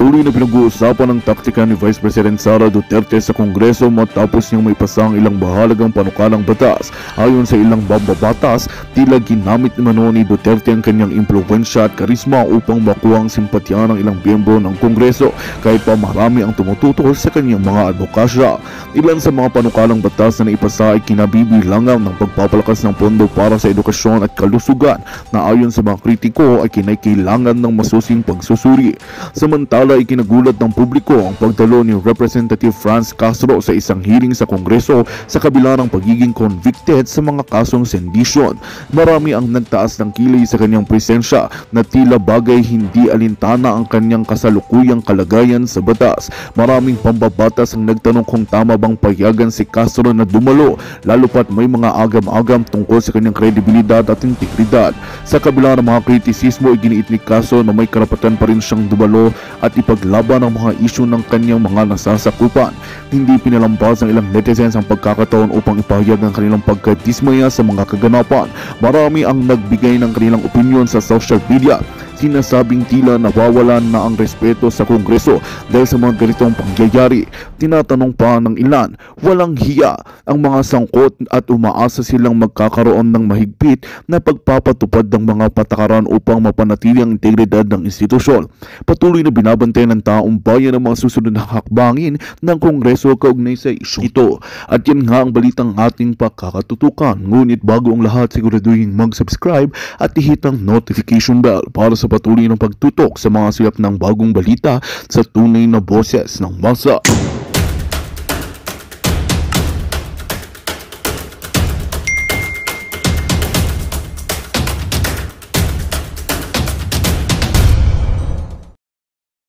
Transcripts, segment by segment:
Patuloy na pinag-uusapan ng taktika ni Vice President Sara Duterte sa Kongreso matapos niyang may pasang ilang bahalagang panukalang batas. Ayon sa ilang babatas, tila ginamit naman ni Duterte ang kanyang impluwensya at karisma upang makuha ang simpatya ng ilang miyembro ng Kongreso kahit pa marami ang tumututol sa kanyang mga advokasya. Ilan sa mga panukalang batas na naipasa ay kinabibilangan ng pagpapalakas ng pondo para sa edukasyon at kalusugan na ayon sa mga kritiko ay kinakailangan ng masusing pagsusuri. Samantala, ikinagulat ng publiko ang pagdalo ni Representative Franz Castro sa isang hearing sa Kongreso sa kabila ng pagiging convicted sa mga kasong sedition. Marami ang nagtaas ng kilay sa kanyang presensya na tila bagay hindi alintana ang kanyang kasalukuyang kalagayan sa batas. Maraming pambabatas ang nagtanong kung tama bang payagan si Castro na dumalo, lalo pat may mga agam-agam tungkol sa kanyang kredibilidad at integridad. Sa kabila ng mga kritisismo, iginiit ni Castro na may karapatan pa rin siyang dumalo at ipaglaban ang mga isyu ng kanyang mga nasasakupan. Hindi pinalampas ng ilang netizens ang pagkakataon upang ipahayag ang kanilang pagkadismaya sa mga kaganapan. Marami ang nagbigay ng kanilang opinyon sa social media. Sinasabing tila nawawalan na ang respeto sa Kongreso dahil sa mga ganitong pangyayari. Tinatanong pa ng ilan, walang hiya ang mga sangkot at umaasa silang magkakaroon ng mahigpit na pagpapatupad ng mga patakaran upang mapanatili ang integridad ng institusyon. Patuloy na binabantayan ng taong bayan ang mga susunod na hakbangin ng Kongreso kaugnay sa isyong ito. At yan nga ang balitang ating pagkakatutukan. Ngunit bago ang lahat, siguraduhin mag-subscribe at i-hit ang notification bell para sa patuloy ng pagtutok sa mga siyak ng bagong balita sa tunay na boses ng masa.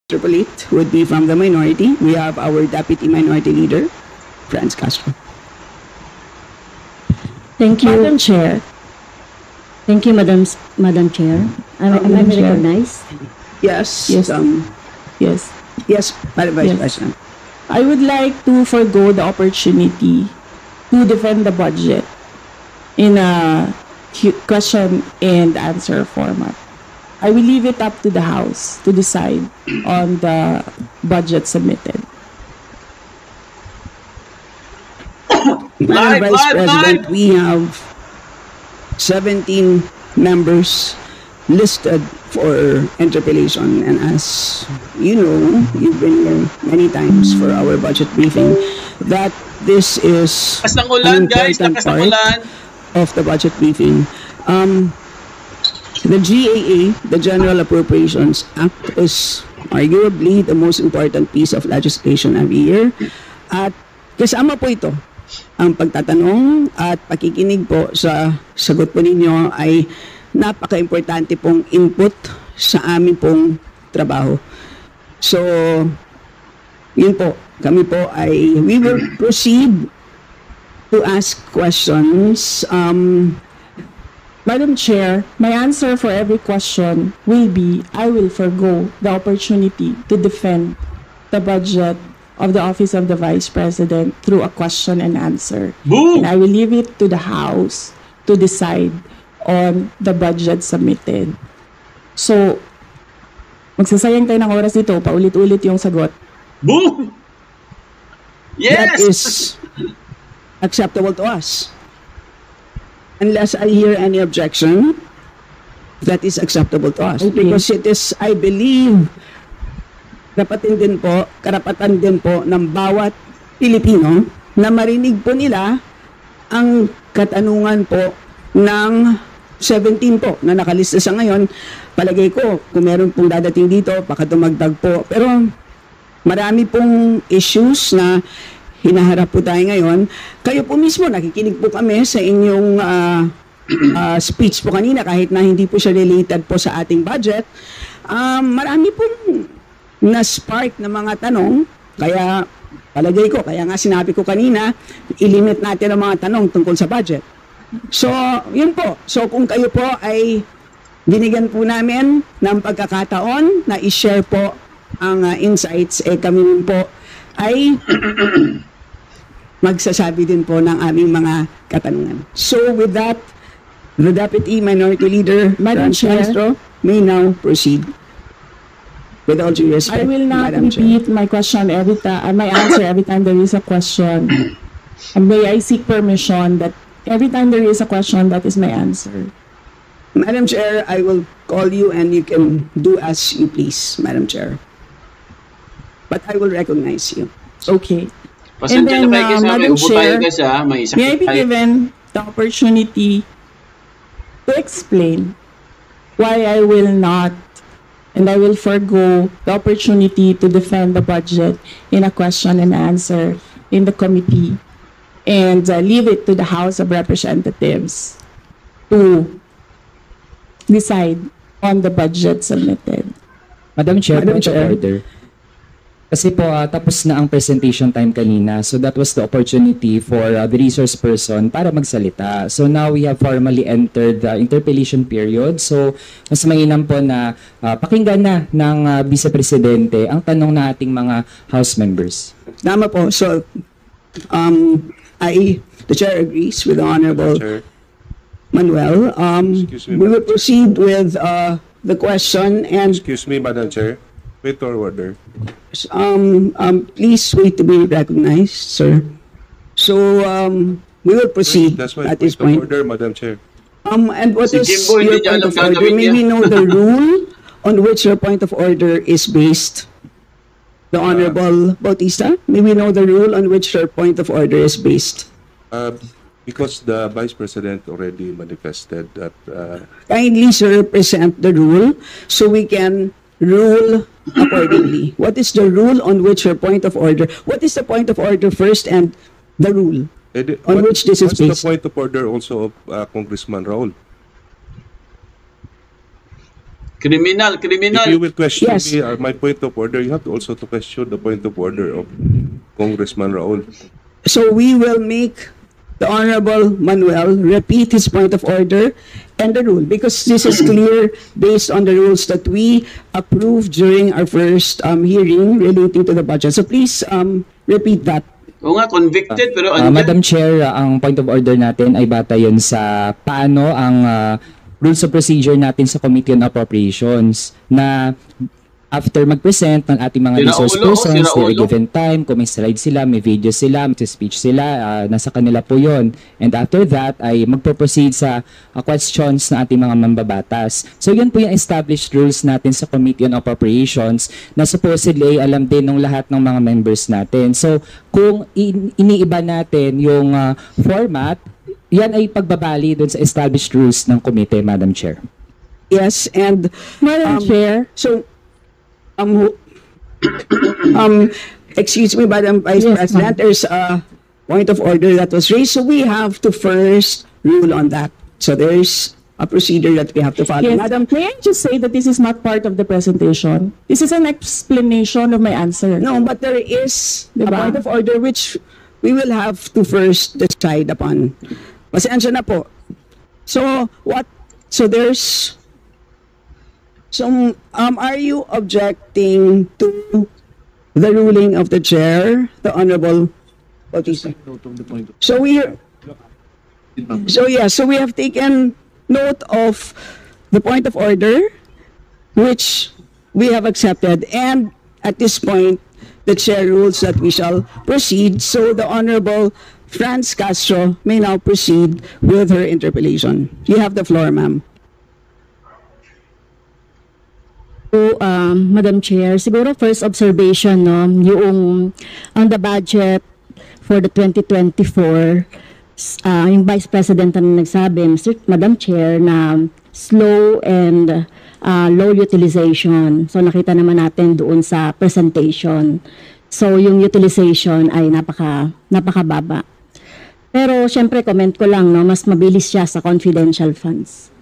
Interpolate would be from the minority. We have our Deputy Minority Leader, Franz Castro. Thank you, Madam Chair. Thank you, Madam Chair. Am I recognized? Yes. Yes. Yes, Madam Vice Yes. President. I would like to forgo the opportunity to defend the budget in a question and answer format. I will leave it up to the House to decide on the budget submitted. Madam Vice President, we have 17 members listed for interpellation, and as you know, you've been here many times for our budget briefing, that this is an important part of the budget briefing. The GAA, the General Appropriations Act, is arguably the most important piece of legislation every year, at kasama po ito ang pagtatanong at pakikinig po sa sagot po ninyo ay napaka-importante pong input sa aming pong trabaho. So, yun po, kami po ay, we will proceed to ask questions. Madam Chair, my answer for every question will be I will forgo the opportunity to defend the budget of the Office of the Vice President through a question and answer. Boom! And I will leave it to the House to decide on the budget submitted. So, magsasayang tayo ng oras dito, paulit-ulit yung sagot. Boom! That Yes! is acceptable to us. Unless I hear any objection, that is acceptable to us. Okay. Because it is, I believe, karapatan din po ng bawat Pilipino na marinig po nila ang katanungan po ng 17 po na nakalista sa ngayon. Palagay ko, kung meron pong dadating dito, baka dumagdag po. Pero marami pong issues na hinaharap po tayo ngayon. Kayo po mismo, nakikinig po kami sa inyong speech po kanina, kahit na hindi po siya related po sa ating budget. Marami pong na-spark na mga tanong, kaya palagay ko, kaya nga sinabi ko kanina, ilimit natin ang mga tanong tungkol sa budget. So, yun po. So, kung kayo po ay binigyan po namin ng pagkakataon na i-share po ang insights, kami rin po ay magsasabi din po ng aming mga katanungan. So, with that, the Deputy Minority Leader, Madam Franz Chair, Castro, may now proceed. With all due respect, I will not Madam Chair. repeat my question every time, my answer every time there is a question. And may I seek permission that every time there is a question, that is my answer. Madam Chair, I will call you and you can do as you please, Madam Chair. But I will recognize you. Okay. Pasensya na kayo kasi may Madam ubo tayo Chair, guys ha. May May I sakit be tayo. given the opportunity to explain why I will not and I will forgo the opportunity to defend the budget in a question and answer in the committee and leave it to the House of Representatives to decide on the budget submitted. Madam Chair, Madam point of Chair. order. Kasi po tapos na ang presentation time kanina. So that was the opportunity for the resource person para magsalita. So now we have formally entered the interpellation period. So mas mainam po na pakinggan na ng Vice Presidente ang tanong na ating mga House members. Tama po. So, the Chair agrees with the Honorable Chair, Manuel. Excuse me, We will proceed with the question and excuse me, Madam Chair. Wait for order. please wait to be recognized, sir. So, we will proceed That's my at this point of point. order, Madam Chair. And what Si is Jimbo, your hindi niya point alam of order? gagawin May niya. we know the rule on which your point of order is based? The Honorable Bautista, may we know the rule on which your point of order is based? Because the Vice President already manifested that Kindly, sir, present the rule so we can rule accordingly. What is the rule on which your point of order? What is the point of order first and the rule? On which this is what's the based? point of order also of Congressman Raul? Criminal. If you will question Yes. me, my point of order, you have to also to question the point of order of Congressman Raul. So we will make the Honorable Manuel repeat his point of order and the rule because this is clear based on the rules that we approved during our first hearing relating to the budget. So please repeat that. Oo nga, convicted pero ano Madam Chair, ang point of order natin ay bata yun sa paano ang rules of procedure natin sa Committee on Appropriations na after mag-present ng ating mga Sira resource ulo, persons, sira they are ulo. given time, kung may slide sila, may video sila, may speech sila, nasa kanila po yun. And after that, ay magpo-proceed sa questions ng ating mga mambabatas. So yun po yung established rules natin sa Committee on Appropriations na supposedly ay alam din ng lahat ng mga members natin. So kung iniiba natin yung format, yan ay pagbabali dun sa established rules ng committee, Madam Chair. Yes, and Madam Chair, so excuse me, Madam Vice Yes, President, there's a point of order that was raised, so we have to first rule on that. So there's a procedure that we have to follow. yes, Madam, may I just say that this is not part of the presentation? This is an explanation of my answer. no, but there is a Diba? point of order which we will have to first decide upon. Pasensya na po. So what? So there's. So are you objecting to the ruling of the chair, the Honorable Bautista? So we. So yeah, so we have taken note of the point of order, which we have accepted, and at this point, the chair rules that we shall proceed. So the Honorable Franz Castro may now proceed with her interpellation. You have the floor, ma'am. So, Madam Chair, siguro first observation, no, yung on the budget for the 2024, yung Vice President na nagsabi, Madam Chair, na slow and low utilization. So nakita naman natin doon sa presentation. So yung utilization ay napakababa. Pero syempre comment ko lang, no, mas mabilis siya sa confidential funds.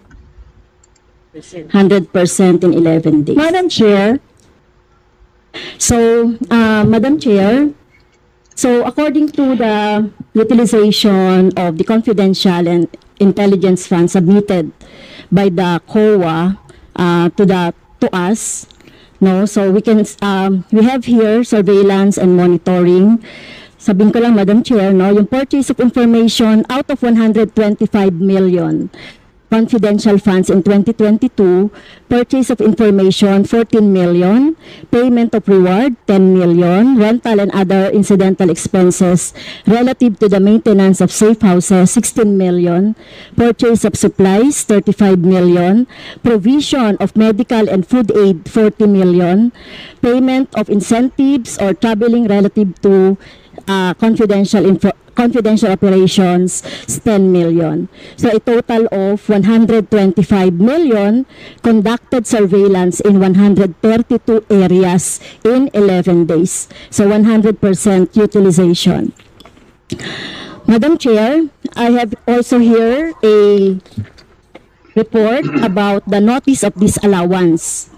100% in 11 days. Madam Chair, So, Madam Chair, so according to the utilization of the confidential and intelligence funds submitted by the COA to us, no, so we have here surveillance and monitoring. Sabihin ko lang, Madam Chair, no, yung purchase of information out of 125 million. confidential funds in 2022, purchase of information 14 million, payment of reward 10 million, rental and other incidental expenses relative to the maintenance of safe houses 16 million, purchase of supplies 35 million, provision of medical and food aid 40 million, payment of incentives or traveling relative to confidential operations is 10 million. So a total of 125 million conducted surveillance in 132 areas in 11 days. So 100% utilization. Madam Chair, I have also here a report about the notice of disallowance.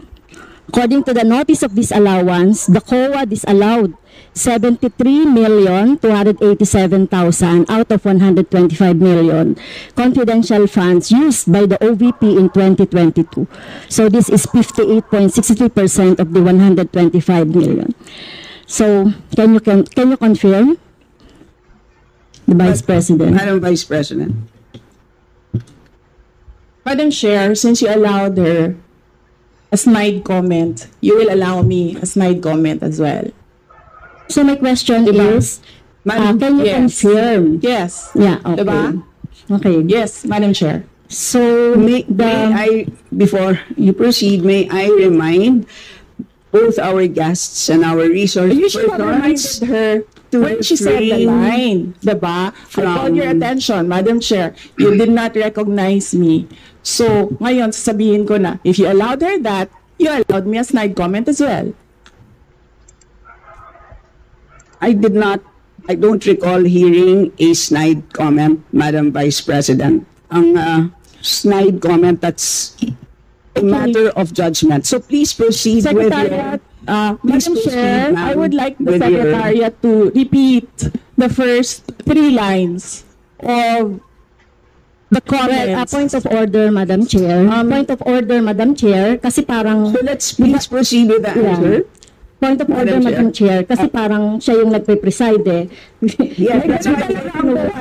According to the notice of disallowance, the COA disallowed 73,287,000 out of 125 million confidential funds used by the OVP in 2022. So this is 58.63% of the 125 million. So can you confirm, the Vice President? Madam Vice President. Madam Chair, since you allowed her a snide comment, you will allow me a snide comment as well. So my question is, Madam, can you yes. confirm? Yes. Yeah, okay. Diba? Okay. Yes, Madam Chair. So Before you proceed, may I remind both our guests and our resource You should have reminded her when she said the line, diba? I called your attention, Madam Chair. You did not recognize me. So, ngayon, sasabihin ko na, if you allowed her that, you allowed me a snide comment as well. I don't recall hearing a snide comment, Madam Vice President. Ang snide comment, that's a matter of judgment. So please proceed with Secretariat, your... Madam Chair, ma'am, I would like the with your- Secretariat to repeat the first 3 lines of the comments. point of order, Madam Chair. Point of order, Madam Chair, kasi parang... So let's please proceed with the answer. Point of order, Madam Chair, kasi parang siya yung nagpe-preside eh. Yes, that's why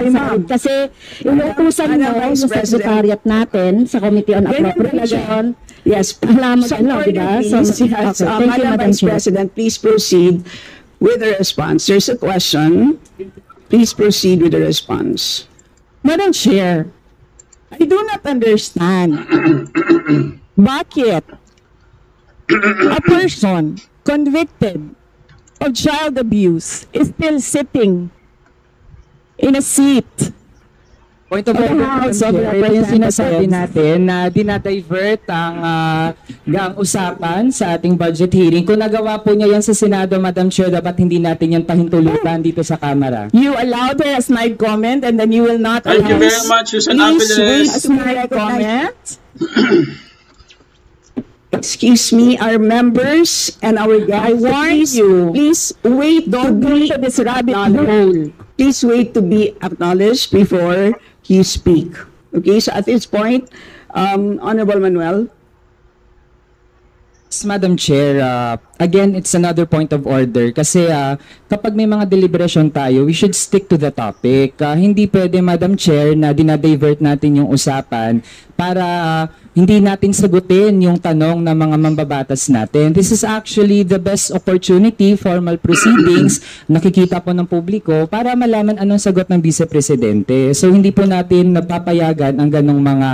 ma'am. Kasi inuutusan mo Madam yung Vice President. secretariat natin sa Committee on Appropriation. Yes. Alam mo So, ano, diba? So, please, yes, okay, thank you, Madam Madam Vice Chair. President, please proceed with the response. There's a question. Please proceed with the response. Madam Chair, I do not understand bakit a person convicted of child abuse is still sitting in a seat. Point of order, Madam Chair, ito yung sinasabi natin na dinadivert ang usapan sa ating budget hearing. Kung nagawa po niya yan sa Senado, Madam Chair, dapat hindi natin yan pahintulutan dito sa Kamara. You allowed her a snide comment and then you will not Thank you allow very much, Susan Please wait Apiles. a snide comment. Excuse me, our members and our guests. I warn please, you. Please wait Don't to go be to this rabbit acknowledged. hole. Please wait to be acknowledged before you speak. Okay, so at this point, Honorable Manuel. Madam Chair, again, it's another point of order kasi kapag may mga deliberation tayo, we should stick to the topic. Hindi pwede, Madam Chair, na dinadivert natin yung usapan para hindi natin sagutin yung tanong ng mga mambabatas natin. This is actually the best opportunity, formal proceedings, nakikita po ng publiko para malaman anong sagot ng Vice Presidente. So hindi po natin napapayagan ang ganong mga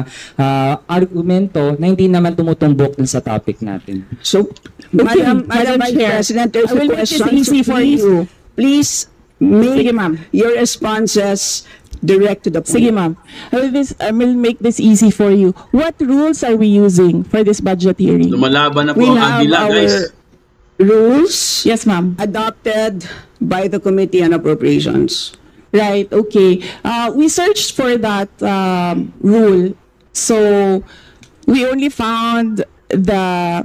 argumento na hindi naman tumutumbok dun sa topic natin. So, Okay, Madam Madam Vice Chair, President, there's I will a make this question. easy So for you. Please make Sige, ma'am. your responses direct to the point. Sige, ma'am. I will make this easy for you. What rules are we using for this budget hearing? Lumalaban na po We ang have agila, guys. our rules Yes, ma'am. adopted by the Committee on Appropriations. Right, okay. We searched for that rule. So, we only found the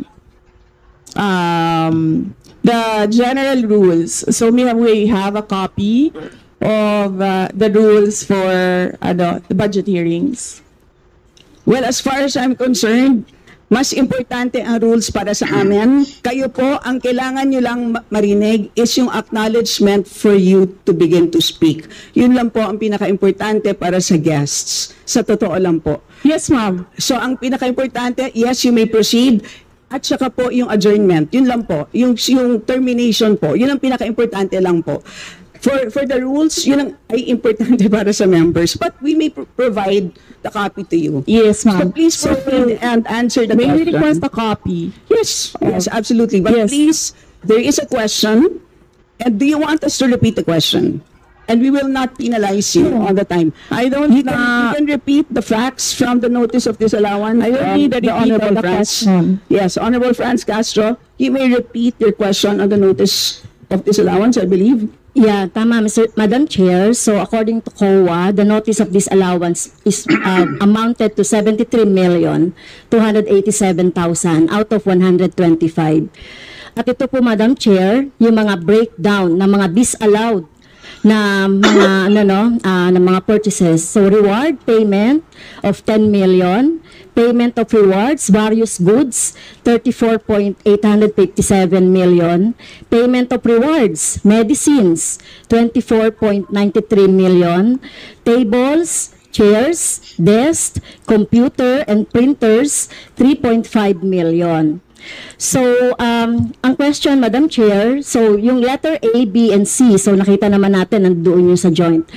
general rules. So, we have a copy of the rules for the budget hearings. Well, as far as I'm concerned, mas importante ang rules para sa amin. Kayo po, ang kailangan nyo lang marinig is yung acknowledgement for you to begin to speak. Yun lang po ang pinaka-importante para sa guests. Sa totoo lang po. Yes, ma'am. So ang pinaka-importante, yes, you may proceed. At saka po yung adjournment, yun lang po. Yung termination po, yun ang pinaka-importante lang po. For the rules, yun ang ay importante para sa members. But we may provide the copy to you. Yes, So ma'am. please proceed and answer the May we question. request a copy? Yes, yes, absolutely. But Yes. please, there is a question. And do you want us to repeat the question? And we will not penalize you all the time. I don't You can repeat the facts from the notice of disallowance. I don't need a repeat of the question. Yes, Honorable Franz Castro, you may repeat your question on the notice of disallowance, I believe. Yeah, tama, Madam Chair. So according to COA, the notice of disallowance is amounted to 73,287,000 out of 125. At ito po, Madam Chair, yung mga breakdown ng mga disallowed na mga na mga purchases. So reward payment of 10 million, payment of rewards, various goods, 34.857 million, payment of rewards, medicines, 24.93 million, tables, chairs, desks, computer and printers, 3.5 million. So, ang question, Madam Chair, so yung letter A, B, and C, so nakita naman natin nandoon yung sa joint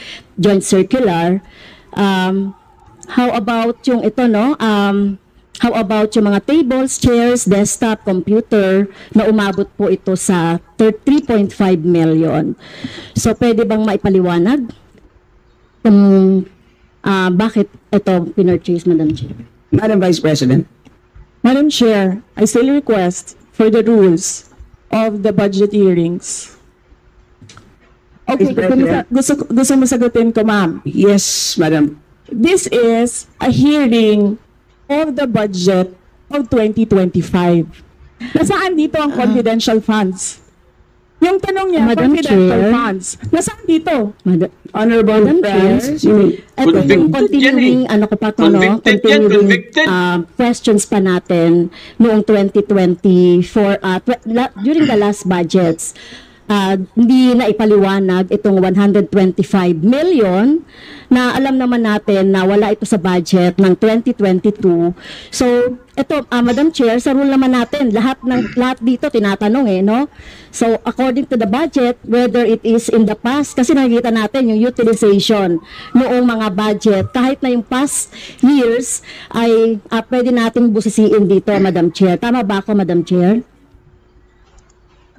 circular. How about yung ito, no? How about yung mga tables, chairs, desktop, computer, na umabot po ito sa 3.5 million. So, pwede bang maipaliwanag kung bakit ito pinurchase, Madam Chair? Madam Vice President. Madam Chair, I still request for the rules of the budget hearings. Okay, Vice President. gusto mo sagutin ko, ma'am. Yes, Madam. This is a hearing of the budget of 2025. Nasaan dito ang confidential funds? Yung tanong niya, Madam confidential Chair. funds. Nasaan dito? Honorable Madam Chair, Friends, you may ito yung Convicted continuing, yan ano ko pa to, no? Convicted yan, Continuing convicted. questions pa natin noong 2024, during the last budgets. Hindi na ipaliwanag itong 125 million na alam naman natin na wala ito sa budget ng 2022. So, ito, Madam Chair, sa rule naman natin, lahat dito tinatanong no? So, according to the budget, whether it is in the past, kasi nakikita natin yung utilization noong mga budget, kahit na yung past years, ay pwede nating busisiin dito, Madam Chair. Tama ba ako, Madam Chair?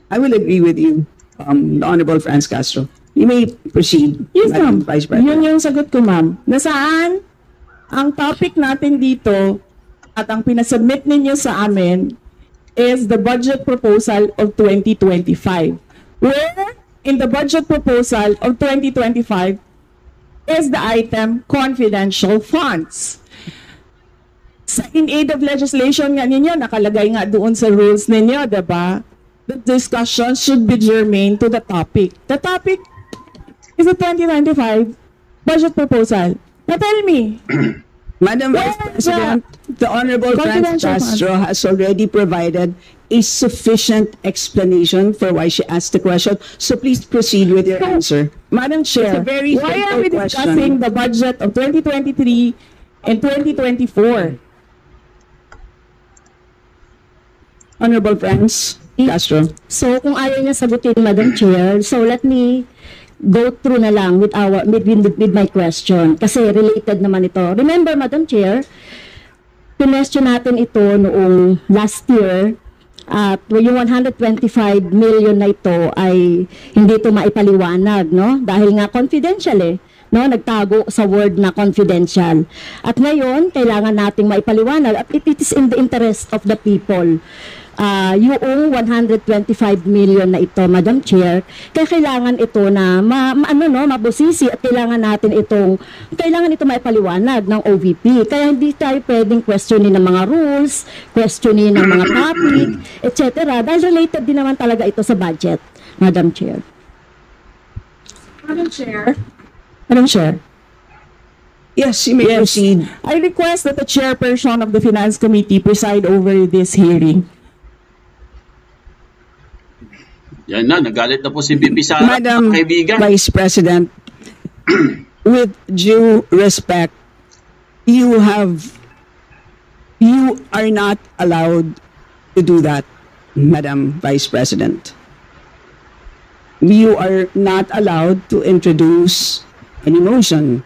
I will agree with you, the Honorable Franz Castro. You may proceed, Yes, Madam ma'am. Vice President. Yun yung sagot ko, ma'am. Nasaan ang topic natin dito at ang pinasubmit ninyo sa amin is the budget proposal of 2025. Where in the budget proposal of 2025 is the item confidential funds. In aid of legislation nga ninyo, nakalagay nga doon sa rules ninyo, diba? The discussion should be germane to the topic. The topic is the 2025 budget proposal. Now tell me, Madam Vice President, the Honorable Franz Confidential Castro has already provided a sufficient explanation for why she asked the question. So please proceed with your answer. Madam Chair, It's a very why are we simple discussing the budget of 2023 and 2024? Honorable Franz Castro. So, kung ayaw niya sagutin, Madam Chair, so let me go through na lang with my question. Kasi related naman ito. Remember, Madam Chair, pinestyon natin ito noong last year at yung 125 million na ito ay hindi ito maipaliwanag, no? Dahil nga confidential no, nagtago sa word na confidential. At ngayon, kailangan nating maipaliwanag at it is in the interest of the people. Yung 125 million na ito, Madam Chair, kaya kailangan ito na mabusisi at kailangan ito maipaliwanag ng OVP. Kaya hindi tayo pwedeng questionin ng mga rules, questionin ng mga topic, etc. Dahil related din naman talaga ito sa budget, Madam Chair. Madam Chair, Yes, you may proceed. I request that the chairperson of the Finance Committee preside over this hearing. Yan na, nagalit na po si BP Sara, Madam kaibigan. Vice President, with due respect, you have You are not allowed to do that, Madam Vice President. You are not allowed to introduce any motion.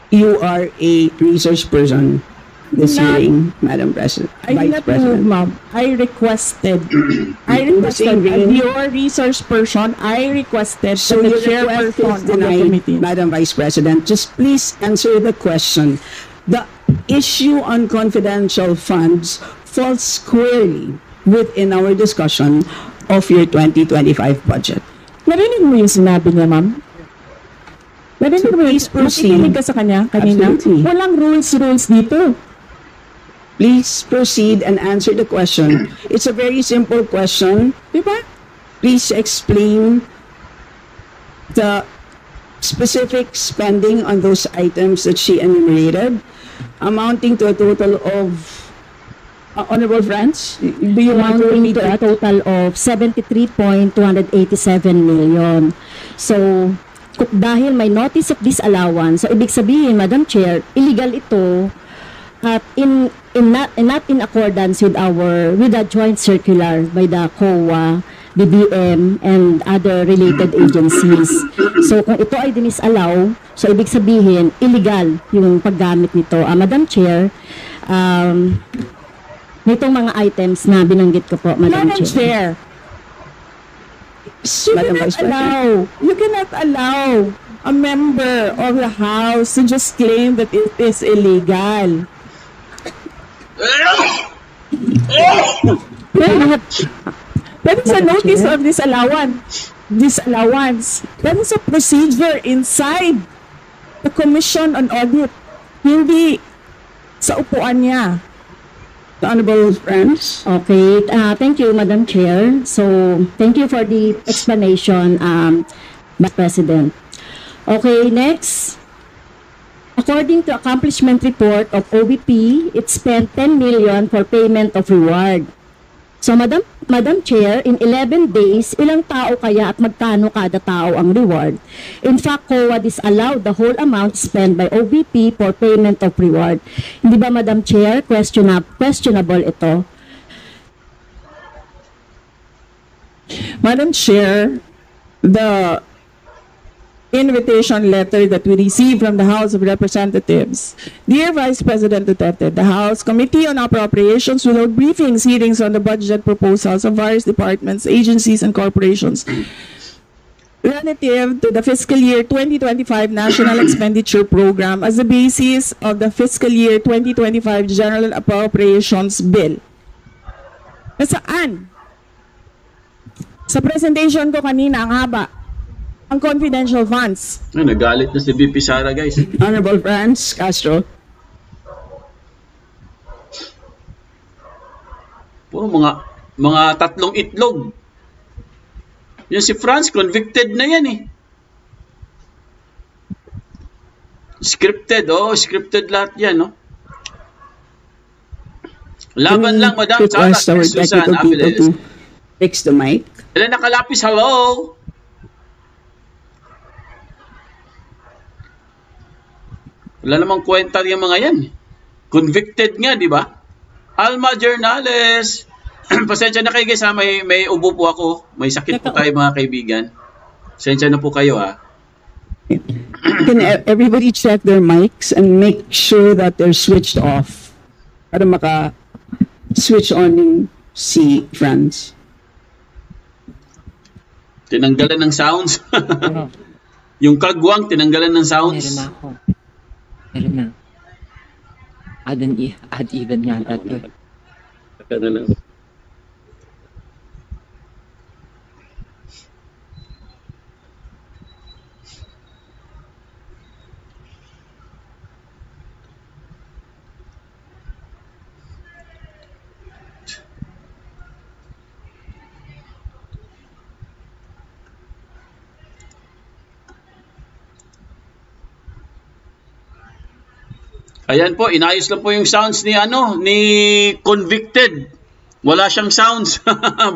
You are a research person this Not- hearing, Madam President. I did Vice not move, President. ma'am. I requested. As your research person, I requested So that the your request is chairperson of the denied, committee. Madam Vice President. Just please answer the question. The issue on confidential funds falls squarely within our discussion of your 2025 budget. Narinig mo yung sinabi niya, ma'am? Narinig So mo yung please proceed. nakikinig ka sa kanya kanina? Absolutely. Walang rules dito. Please proceed and answer the question. It's a very simple question. Diba? Please explain the specific spending on those items that she enumerated, amounting to a total of, honorable friends, do you want to amounting repeat to a that? total of 73.287 million. So, dahil may notice of disallowance, so ibig sabihin, Madam Chair, illegal ito at not in accordance with the joint circular by the COA, BBM, and other related agencies. So, kung ito ay dinisallow, so ibig sabihin, illegal yung paggamit nito. Madam Chair, nitong mga items na binanggit ko po, Madam Madam Chair. Chair, you cannot allow a member of the House to just claim that it is illegal. That is a notice of disallowance. That is a procedure inside the Commission on Audit. Hindi sa upuan niya. Honorable friends, Okay, thank you, Madam Chair. So, thank you for the explanation, Vice President. Okay, next. According to accomplishment report of OBP, it spent 10 million for payment of reward. So, Madam Chair, in 11 days, ilang tao kaya at magkano kada tao ang reward? In fact, COA disallowed the whole amount spent by OBP for payment of reward. Hindi ba, Madam Chair, questionable ito? Madam Chair, the invitation letter that we received from the House of Representatives. Dear Vice President Duterte, the House Committee on Appropriations will hold briefings, hearings on the budget proposals of various departments, agencies, and corporations relative to the fiscal year 2025 National Expenditure Program as the basis of the fiscal year 2025 General Appropriations Bill. Nasaan? Sa presentation ko kanina, ang haba. Ang confidential funds. Ay, nagalit na si VP Sara, guys. Honorable Franz Castro. Puro mga tatlong itlog. Yung si Franz, convicted na yan eh. Scripted lahat yan, no? Laban lang, Madam Sara. Request our Susan technical people Aviles. to fix the mic. Elena Calapis, hello! Wala namang kwenta yung mga yan. Convicted nga, di ba? Alma Journales. Pasensya na kayo guys ha, may ubo po ako. May sakit po tayo mga kaibigan. Pasensya na po kayo ha. Can everybody check their mics and make sure that they're switched off para maka-switch on yung si Franz. Tinanggalan ng sounds. Yung kagwang, tinanggalan ng sounds. Meron na ako. Meron na. Add even nga ito. Ayan po, inayos lang po yung sounds ni convicted Wala siyang sounds.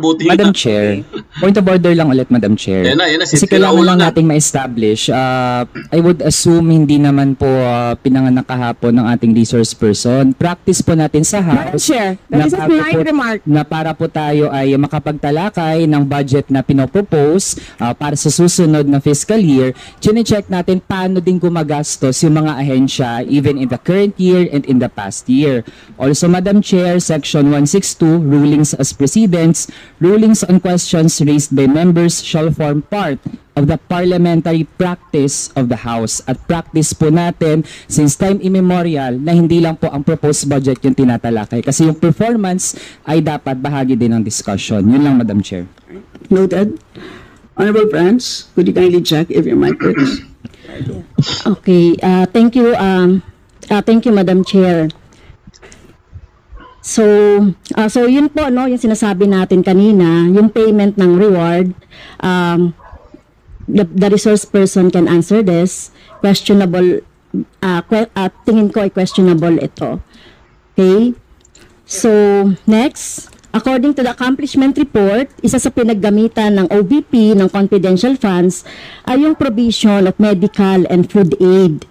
Buti Madam nga. Chair, point of order lang ulit, Madam Chair. Yan na, Kasi kailangan lang nating ma-establish. I would assume hindi naman po pinanganak kahapon ng ating resource person. Practice po natin sa Madam House Chair, that is a polite remark. na para po tayo ay makapagtalakay ng budget na pinopropose para sa susunod na fiscal year. Chine-check natin paano din gumagastos yung mga ahensya even in the current year and in the past year. Also, Madam Chair, Section 162, rulings as precedents, rulings on questions raised by members shall form part of the parliamentary practice of the House. At practice po natin since time immemorial na hindi lang po ang proposed budget yung tinatalakay. Kasi yung performance ay dapat bahagi din ng discussion. Yun lang, Madam Chair. Noted. Honorable friends, could you kindly check if your mic works? Okay, thank you, Madam Chair. So yun po, no, yung sinasabi natin kanina, yung payment ng reward, the resource person can answer this. Questionable, tingin ko ay questionable ito. Okay? So, next, according to the accomplishment report, isa sa pinaggamitan ng OVP ng confidential funds ay yung provision of medical and food aid.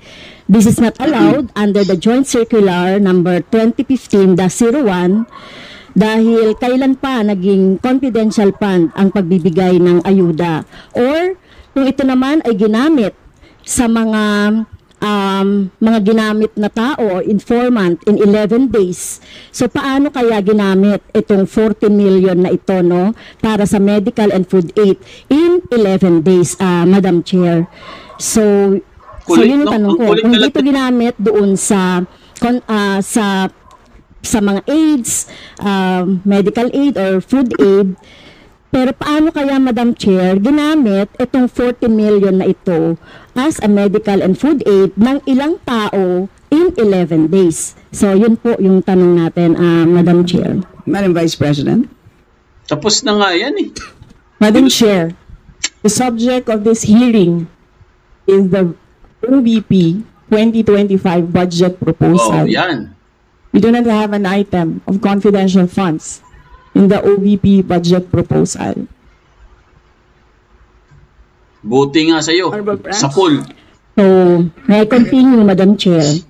This is not allowed under the Joint Circular number 2015-01 dahil kailan pa naging confidential fund ang pagbibigay ng ayuda. Or kung ito naman ay ginamit sa mga ginamit na tao o informant in 11 days. So paano kaya ginamit itong 40 million na ito, no, para sa medical and food aid in 11 days, Madam Chair? So yun yung tanong ko. Kung dito ginamit doon sa mga aids, medical aid or food aid, pero paano kaya, Madam Chair, ginamit itong 40 million na ito as a medical and food aid ng ilang tao in 11 days? So yun po yung tanong natin, Madam Chair. Madam Vice President. Tapos na nga yan eh. Madam Chair, the subject of this hearing is the OVP 2025 budget proposal. Oh, yan. We do not have an item of confidential funds in the OVP budget proposal. Buti nga sa'yo. Sa pool. So, may I continue, Madam Chair?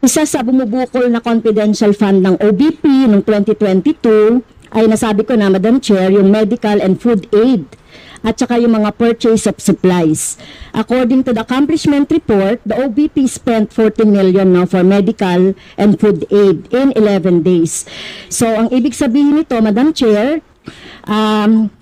Isa sa bumubukol na confidential fund ng OVP noong 2022 ay nasabi ko na, Madam Chair, yung medical and food aid at saka yung mga purchase of supplies. According to the accomplishment report, the OVP spent 40 million now for medical and food aid in 11 days. So, ang ibig sabihin nito, Madam Chair,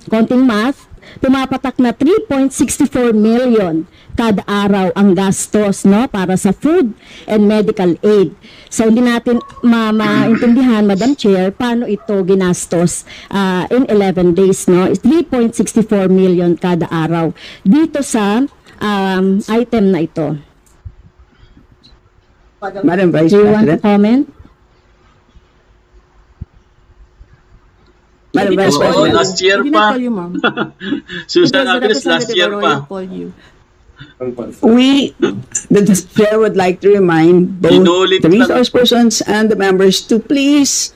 konting math, pumapatak na 3.64 million kada araw ang gastos, no, para sa food and medical aid. So hindi natin maintindihan, Madam Chair, paano ito ginastos in 11 days, no? 3.64 million kada araw dito sa item na ito. Madam Vice Do you want to President. comment? Madam Vice Oo, President. last year I did pa. not call you, ma'am. Susan Because the Agres, last representative year Arroyo pa. called you. The chair would like to remind both Inulit the lang. resource persons and the members to please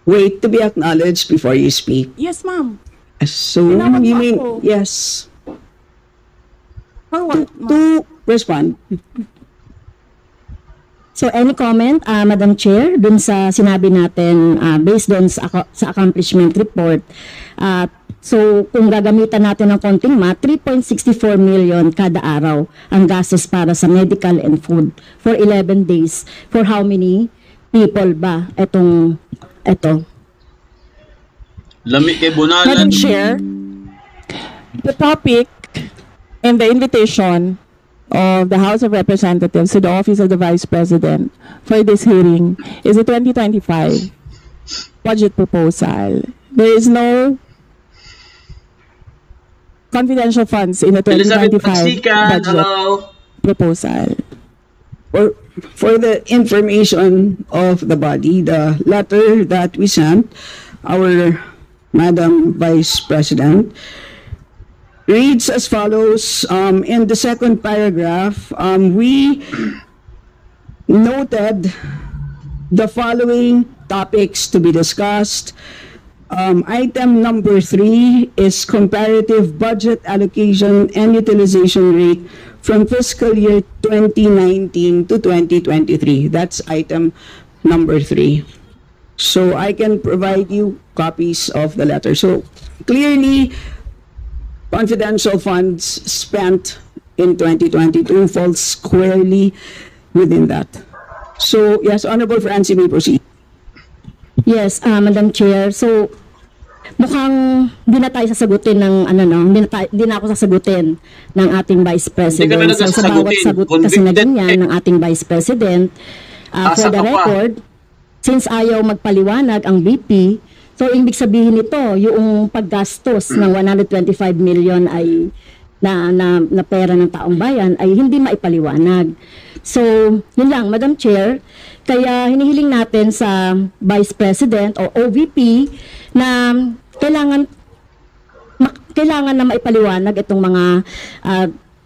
wait to be acknowledged before you speak. Yes, ma'am. So, Tinawag you mo mean, ako. yes, For what, ma'am? to respond. So any comment, Madam Chair, dun sa sinabi natin based dun sa accomplishment report. So kung gagamitan natin ng konting math, 3.64 million kada araw ang gastos para sa medical and food for 11 days. For how many people ba ito? Lami kay Bunalan. Madam Chair, the topic and the invitation of the House of Representatives to the Office of the Vice President for this hearing is the 2025 budget proposal. There is no confidential funds in the Elizabeth 2025 Paksikan, budget hello. proposal. For the information of the body, the letter that we sent, our Madam Vice President, reads as follows. In the second paragraph, we noted the following topics to be discussed. Item number 3 is comparative budget allocation and utilization rate from fiscal year 2019 to 2023. That's item number 3. So I can provide you copies of the letter. So clearly, confidential funds spent in 2022 falls squarely within that. So yes, Honorable Francie, may proceed. Yes, Madam Chair. So, mukhang di na tayo sasagutin ng di na ako sasagutin ng ating Vice President. Hindi ka na So, sa bawat sagot kasi na ganyan ng ating Vice President, for the record, since ayaw magpaliwanag ang BP, so ibig sabihin nito, yung paggastos ng 125 million ay na pera ng taong bayan ay hindi maipaliwanag. So, yun lang, Madam Chair. Kaya hinihiling natin sa Vice President o OVP na kailangan na maipaliwanag itong mga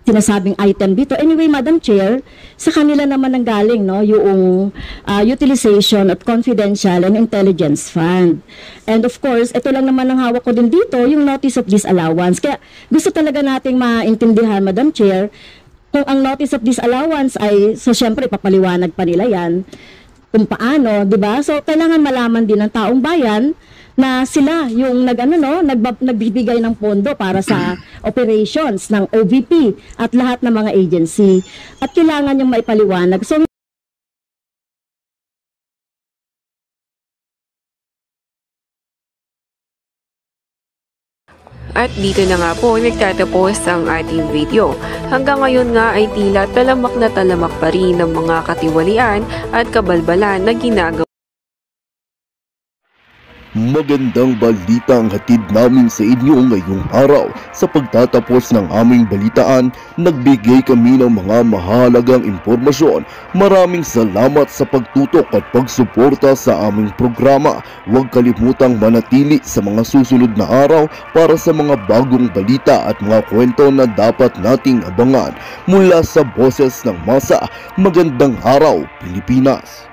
sinasabing item dito. Anyway, Madam Chair, sa kanila naman nanggaling yung utilization of confidential and intelligence fund. And of course, ito lang naman ang hawak ko din dito, yung notice of disallowance. Kaya gusto talaga nating maintindihan, Madam Chair, kung ang notice of disallowance ay, so syempre, papaliwanag pa nila yan, kung paano, di ba? So, kailangan malaman din ng taong bayan na sila yung nagbibigay ng pondo para sa operations ng OVP at lahat ng mga agency. At kailangan yung maipaliwanag. So, At dito na nga po nagtatapos ang ating video. Hanggang ngayon nga ay tila talamak na talamak pa rin ng mga katiwalian at kabalbalan na ginagawa. Magandang balita ang hatid namin sa inyo ngayong araw. Sa pagtatapos ng aming balitaan, nagbigay kami ng mga mahalagang impormasyon. Maraming salamat sa pagtutok at pagsuporta sa aming programa. Huwag kalimutang manatili sa mga susunod na araw para sa mga bagong balita at mga kwento na dapat nating abangan. Mula sa Boses ng Masa, magandang araw, Pilipinas!